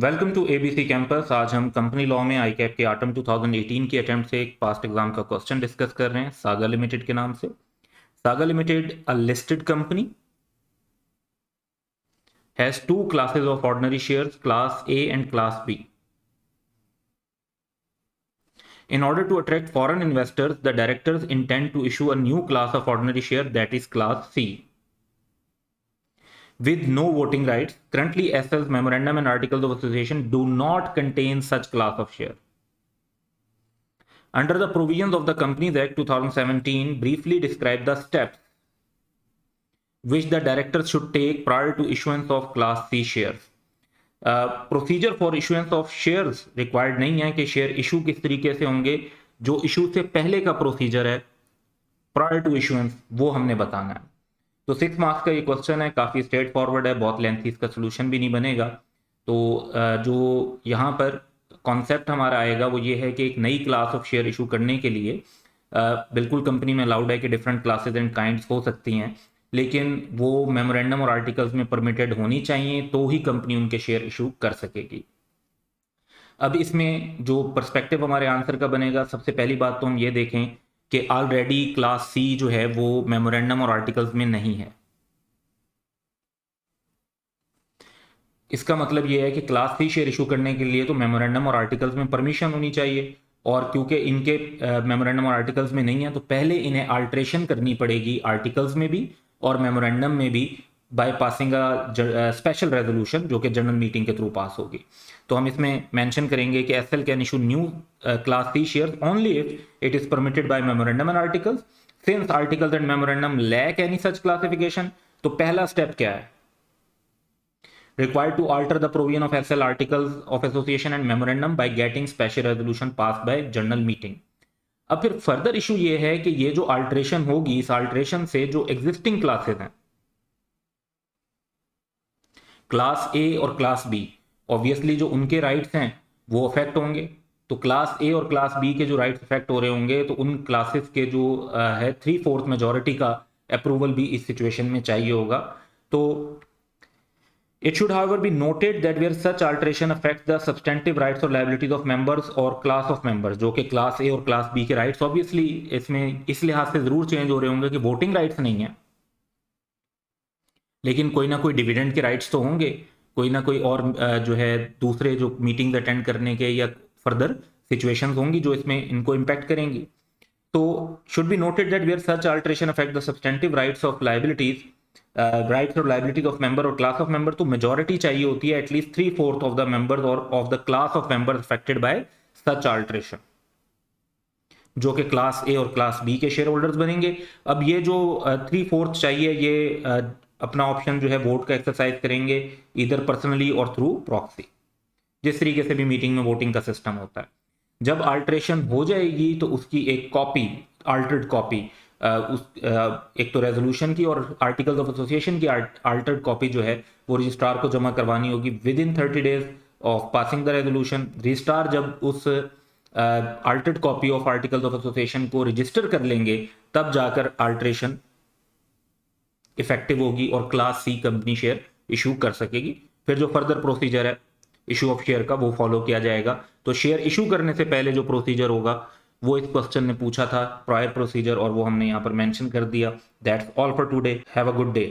Welcome to ABC campus. आज हम company law में आईकैप के ऑटम 2018 की अटेम्प्ट से एक पास्ट एग्जाम का क्वेश्चन डिस्कस कर रहे हैं सागा लिमिटेड के नाम से। Saga Limited, a listed company, has two classes of ordinary shares, class A and class B. In order to attract foreign investors, the directors intend to issue a new class of ordinary share, that is class C, with no voting rights. Currently, SL's memorandum and articles of association do not contain such class of share. Under the provisions of the Companies Act 2017, briefly describe the steps which the directors should take prior to issuance of Class C shares. Procedure for issuance of shares required नहीं है कि share issue किस तरीके से होंगे। जो issue से पहले का प्रोसीजर है प्रायर टू इशुएंस वो हमने बताना है। तो 6 मार्क्स का ये क्वेश्चन है, काफ़ी स्ट्रेट फॉरवर्ड है, बहुत लेंथी, इसका सोल्यूशन भी नहीं बनेगा। तो जो यहाँ पर कॉन्सेप्ट हमारा आएगा वो ये है कि एक नई क्लास ऑफ शेयर इशू करने के लिए बिल्कुल कंपनी में अलाउड है कि डिफरेंट क्लासेस एंड काइंड्स हो सकती हैं, लेकिन वो मेमोरेंडम और आर्टिकल्स में परमिटेड होनी चाहिए, तो ही कंपनी उनके शेयर इशू कर सकेगी। अब इसमें जो पर्सपेक्टिव हमारे आंसर का बनेगा, सबसे पहली बात तो हम ये देखें कि ऑलरेडी क्लास सी जो है वो मेमोरेंडम और आर्टिकल्स में नहीं है। इसका मतलब ये है कि क्लास सी शेयर इशू करने के लिए तो मेमोरेंडम और आर्टिकल्स में परमिशन होनी चाहिए, और क्योंकि इनके मेमोरेंडम और आर्टिकल्स में नहीं है तो पहले इन्हें अल्ट्रेशन करनी पड़ेगी आर्टिकल्स में भी और मेमोरेंडम में भी, by passing a special resolution जो कि जनरल मीटिंग के थ्रू पास होगी। तो हम इसमें मेंशन करेंगे कि SL can issue new class C shares only if it is permitted by memorandum and articles, since articles and memorandum lack any such classification. तो पहला स्टेप क्या है? Required to alter the provision of SL articles of association and memorandum by getting special resolution passed by general meeting. अब फिर further issue ये है कि ये जो अल्ट्रेशन होगी, इस अल्ट्रेशन से जो एग्जिस्टिंग क्लासेस हैं क्लास ए और क्लास बी, ऑब्वियसली जो उनके राइट्स हैं वो अफेक्ट होंगे। तो क्लास ए और क्लास बी के जो राइट्स अफेक्ट हो रहे होंगे तो उन क्लासेस के जो है 3/4 मेजोरिटी का अप्रूवल भी इस सिचुएशन में चाहिए होगा। तो it should however be noted that where such alteration affects the substantive rights or liabilities of members or class of members, जो कि क्लास ए और क्लास बी के राइट्स ऑब्वियसली इसमें इस लिहाज से जरूर चेंज हो रहे होंगे कि वोटिंग राइट्स नहीं है, लेकिन कोई ना कोई डिविडेंड के राइट्स तो होंगे, कोई ना कोई और जो है दूसरे जो मीटिंग्स अटेंड करने के या फर्दर सिचुएशंस होंगी जो इसमें इनको इम्पैक्ट करेंगी। तो should be noted that where such alteration affect the substantive rights of liabilities, rights और लाइबिलिटीज ऑफ मेंबर और क्लास ऑफ मेंबर, तो मेजोरिटी चाहिए होती है एटलीस्ट 3/4 ऑफ द मेंबर्स और of the class of members affected by such alteration, जो कि class A और क्लास बी के शेयर होल्डर्स बनेंगे। अब ये जो 3/4 चाहिए, ये अपना ऑप्शन जो है वोट का एक्सरसाइज करेंगे इधर पर्सनली और थ्रू प्रॉक्सी, जिस तरीके से भी मीटिंग में वोटिंग का सिस्टम होता है। जब अल्ट्रेशन हो जाएगी तो उसकी एक कॉपी, अल्टर्ड कॉपी, एक तो रेजोल्यूशन की और आर्टिकल्स ऑफ एसोसिएशन की अल्टर्ड कॉपी जो है वो रजिस्ट्रार को जमा करवानी होगी within 30 days of passing the resolution. Registrar जब उस altered copy of articles of association को रजिस्टर कर लेंगे तब जाकर अल्ट्रेशन इफेक्टिव होगी और class C company share issue कर सकेगी। फिर जो फर्दर प्रोसीजर है इशू ऑफ शेयर का वो फॉलो किया जाएगा। तो शेयर इशू करने से पहले जो प्रोसीजर होगा वो इस क्वेश्चन ने पूछा था, प्रायर प्रोसीजर, और वो हमने यहाँ पर मेंशन कर दिया। That's all for today, have a good day.